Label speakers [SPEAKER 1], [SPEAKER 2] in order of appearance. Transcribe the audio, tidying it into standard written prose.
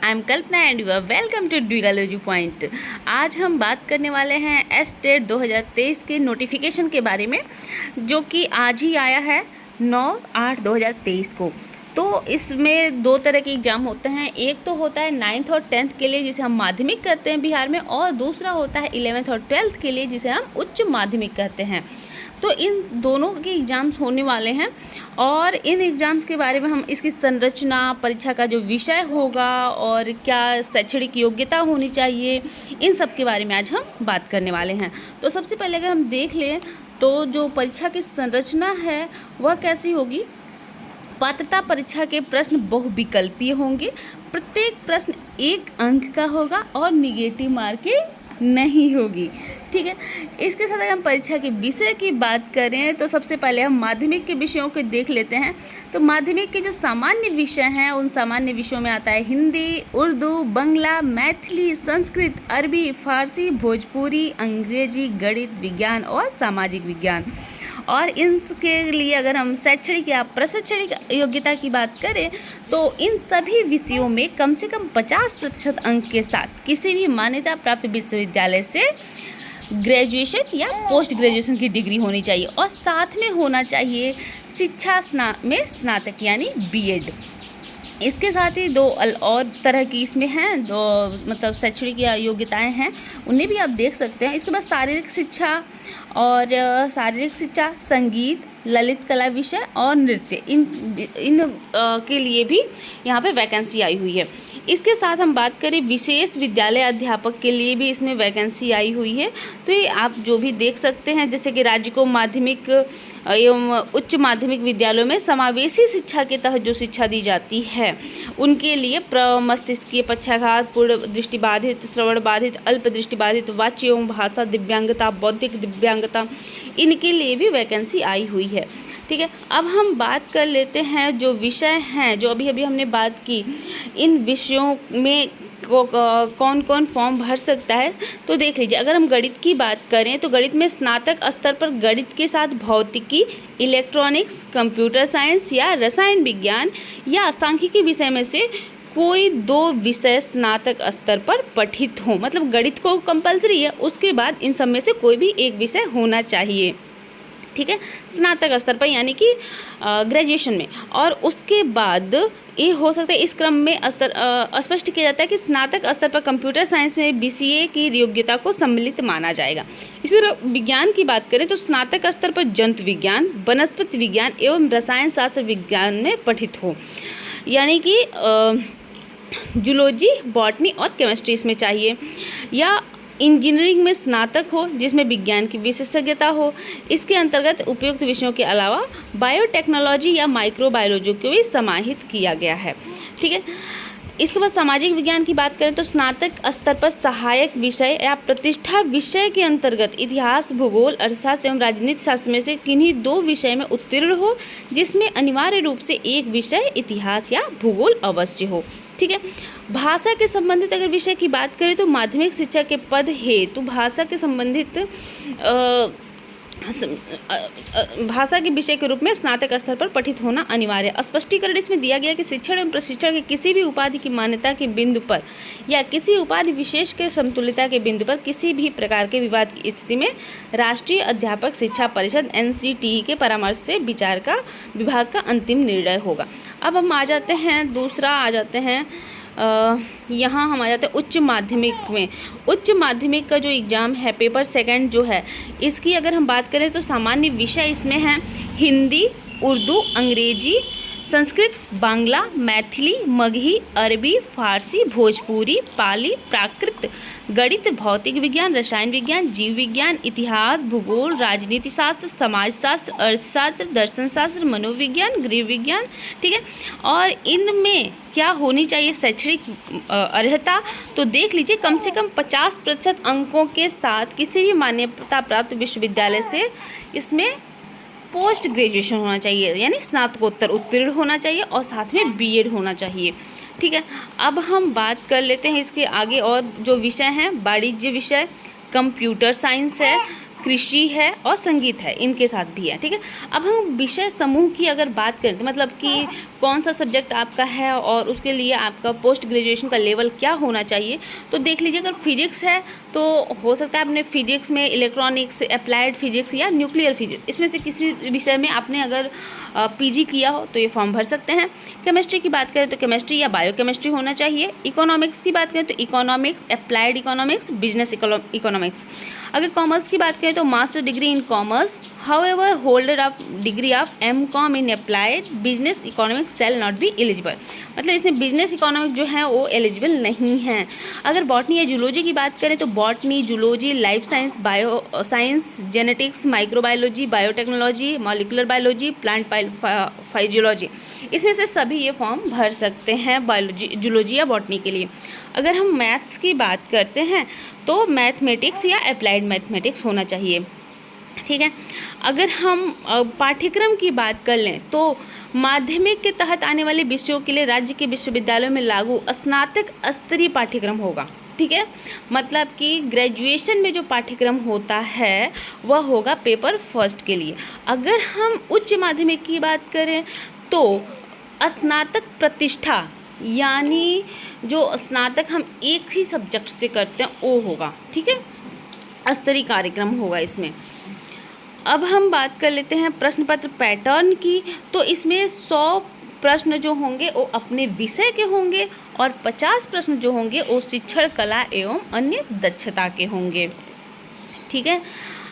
[SPEAKER 1] I am Kalpana and you are welcome to Dugology point. आज हम बात करने वाले हैं एस-टेट 2023 के नोटिफिकेशन के बारे में, जो कि आज ही आया है 9/8/2023 को। तो इसमें दो तरह के एग्ज़ाम होते हैं। एक तो होता है 9th और 10th के लिए, जिसे हम माध्यमिक कहते हैं बिहार में, और दूसरा होता है 11th और 12th के लिए, जिसे हम उच्च माध्यमिक कहते हैं। तो इन दोनों के एग्ज़ाम्स होने वाले हैं और इन एग्ज़ाम्स के बारे में हम इसकी संरचना, परीक्षा का जो विषय होगा और क्या शैक्षणिक योग्यता होनी चाहिए, इन सब के बारे में आज हम बात करने वाले हैं। तो सबसे पहले अगर हम देख लें तो जो परीक्षा की संरचना है वह कैसी होगी। पात्रता परीक्षा के प्रश्न बहुविकल्पीय होंगे। प्रत्येक प्रश्न 1 अंक का होगा और निगेटिव मार्किंग नहीं होगी। ठीक है। इसके साथ अगर हम परीक्षा के विषय की बात करें तो सबसे पहले हम माध्यमिक के विषयों को देख लेते हैं। तो माध्यमिक के जो सामान्य विषय हैं उन सामान्य विषयों में आता है हिंदी, उर्दू, बंगला, मैथिली, संस्कृत, अरबी, फारसी, भोजपुरी, अंग्रेजी, गणित, विज्ञान और सामाजिक विज्ञान। और इनके लिए अगर हम शैक्षणिक या प्रशैक्षणिक योग्यता की बात करें तो इन सभी विषयों में कम से कम 50% अंक के साथ किसी भी मान्यता प्राप्त विश्वविद्यालय से ग्रेजुएशन या पोस्ट ग्रेजुएशन की डिग्री होनी चाहिए और साथ में होना चाहिए शिक्षा में स्नातक यानी बीएड। इसके साथ ही दो और तरह की इसमें हैं, दो मतलब शैक्षणिक या योग्यताएं हैं, उन्हें भी आप देख सकते हैं। इसके बाद शारीरिक शिक्षा और शारीरिक शिक्षा, संगीत, ललित कला विषय और नृत्य, इन के लिए भी यहाँ पे वैकेंसी आई हुई है। इसके साथ हम बात करें विशेष विद्यालय अध्यापक के लिए भी इसमें वैकेंसी आई हुई है। तो ये आप जो भी देख सकते हैं, जैसे कि राज्य को माध्यमिक एवं उच्च माध्यमिक विद्यालयों में समावेशी शिक्षा के तहत जो शिक्षा दी जाती है उनके लिए प्रमस्तिष्कीय पक्षाघात, पूर्ण दृष्टिबाधित, श्रवण बाधित, अल्प दृष्टिबाधित, वाच्य एवं भाषा दिव्यांगता, बौद्धिक दिव्यांगता, इनके लिए भी वैकेंसी आई हुई है। ठीक है। अब हम बात कर लेते हैं जो विषय हैं जो अभी हमने बात की, इन विषयों में कौन कौन फॉर्म भर सकता है। तो देख लीजिए, अगर हम गणित की बात करें तो गणित में स्नातक स्तर पर गणित के साथ भौतिकी, इलेक्ट्रॉनिक्स, कंप्यूटर साइंस या रसायन विज्ञान या सांख्यिकी विषय में से कोई 2 विषय स्नातक स्तर पर पठित हो। मतलब गणित को कंपलसरी है, उसके बाद इन सब में से कोई भी एक विषय होना चाहिए। ठीक है, स्नातक स्तर पर यानी कि ग्रेजुएशन में। और उसके बाद ये हो सकता है, इस क्रम में स्पष्ट किया जाता है कि स्नातक स्तर पर कंप्यूटर साइंस में BCA की योग्यता को सम्मिलित माना जाएगा। इसी तरह विज्ञान की बात करें तो स्नातक स्तर पर जंतु विज्ञान, वनस्पति विज्ञान एवं रसायन शास्त्र विज्ञान में पठित हो, यानी कि जूलॉजी, बॉटनी और केमिस्ट्री इसमें चाहिए। या इंजीनियरिंग में स्नातक हो जिसमें विज्ञान की विशेषज्ञता हो। इसके अंतर्गत उपयुक्त विषयों के अलावा बायोटेक्नोलॉजी या माइक्रोबायोलॉजी को भी समाहित किया गया है। ठीक है। इसके बाद सामाजिक विज्ञान की बात करें तो स्नातक स्तर पर सहायक विषय या प्रतिष्ठा विषय के अंतर्गत इतिहास, भूगोल, अर्थशास्त्र एवं राजनीति शास्त्र में से किन्हीं 2 विषय में उत्तीर्ण हो, जिसमें अनिवार्य रूप से एक विषय इतिहास या भूगोल अवश्य हो। ठीक है। भाषा के संबंधित अगर विषय की बात करें तो माध्यमिक शिक्षा के पद हेतु भाषा के संबंधित भाषा के विषय के रूप में स्नातक स्तर पर पठित होना अनिवार्य है। स्पष्टीकरण इसमें दिया गया कि शिक्षण एवं प्रशिक्षण के किसी भी उपाधि की मान्यता के बिंदु पर या किसी उपाधि विशेष के समतुल्यता के बिंदु पर किसी भी प्रकार के विवाद की स्थिति में राष्ट्रीय अध्यापक शिक्षा परिषद NCTE के परामर्श से विचार का विभाग का अंतिम निर्णय होगा। अब हम आ जाते हैं, दूसरा आ जाते हैं, यहाँ हम आ जाते हैं उच्च माध्यमिक में। उच्च माध्यमिक का जो एग्ज़ाम है, पेपर सेकंड जो है, इसकी अगर हम बात करें तो सामान्य विषय इसमें हैं हिंदी, उर्दू, अंग्रेजी, संस्कृत, बांग्ला, मैथिली, मगही, अरबी, फारसी, भोजपुरी, पाली, प्राकृत, गणित, भौतिक विज्ञान, रसायन विज्ञान, जीव विज्ञान, इतिहास, भूगोल, राजनीति शास्त्र, समाजशास्त्र, अर्थशास्त्र, दर्शन शास्त्र, मनोविज्ञान, गृह विज्ञान। ठीक है। और इनमें क्या होनी चाहिए शैक्षणिक अर्हता, तो देख लीजिए, कम से कम 50% अंकों के साथ किसी भी मान्यता प्राप्त विश्वविद्यालय से इसमें पोस्ट ग्रेजुएशन होना चाहिए, यानी स्नातकोत्तर उत्तीर्ण होना चाहिए और साथ में बीएड होना चाहिए। ठीक है। अब हम बात कर लेते हैं इसके आगे और जो विषय हैं। वाणिज्य विषय, कंप्यूटर साइंस है, कृषि है और संगीत है, इनके साथ भी है। ठीक है, अब हम विषय समूह की अगर बात करें तो मतलब कि कौन सा सब्जेक्ट आपका है और उसके लिए आपका पोस्ट ग्रेजुएशन का लेवल क्या होना चाहिए, तो देख लीजिए अगर फिजिक्स है तो हो सकता है आपने फिजिक्स में इलेक्ट्रॉनिक्स, अप्लाइड फिजिक्स या न्यूक्लियर फिजिक्स, इसमें से किसी विषय में आपने अगर पीजी किया हो तो ये फॉर्म भर सकते हैं। केमिस्ट्री की बात करें तो केमिस्ट्री या बायोकेमिस्ट्री होना चाहिए। इकोनॉमिक्स की बात करें तो economics, applied economics, business economics. अगर कॉमर्स की बात करें तो master degree in commerce, however holder of degree of MCom in applied business economics shall not be eligible, मतलब इसमें बिजनेस इकोनॉमिक्स जो है वो एलिजिबल नहीं है। अगर बॉटनी या जूलॉजी की बात करें तो botany, zoology, life science, bio science, genetics, microbiology, biotechnology, molecular biology, plant physiology, इसमें से सभी ये फॉर्म भर सकते हैं बायोलॉजी, जूलॉजी या बॉटनी के लिए। अगर हम मैथ्स की बात करते हैं तो मैथमेटिक्स या अप्लाइड मैथमेटिक्स होना चाहिए। ठीक है, अगर हम पाठ्यक्रम की बात कर लें तो माध्यमिक के तहत आने वाले विषयों के लिए राज्य के विश्वविद्यालयों में लागू स्नातक स्तरीय पाठ्यक्रम होगा। ठीक है, मतलब कि ग्रेजुएशन में जो पाठ्यक्रम होता है वह होगा पेपर फर्स्ट के लिए। अगर हम उच्च माध्यमिक की बात करें तो स्नातक प्रतिष्ठा, यानी जो स्नातक हम एक ही सब्जेक्ट से करते हैं वो होगा। ठीक है, स्तरीय कार्यक्रम होगा इसमें। अब हम बात कर लेते हैं प्रश्न पत्र पैटर्न की, तो इसमें 100 प्रश्न जो होंगे वो अपने विषय के होंगे और 50 प्रश्न जो होंगे वो शिक्षण, कला एवं अन्य दक्षता के होंगे। ठीक है,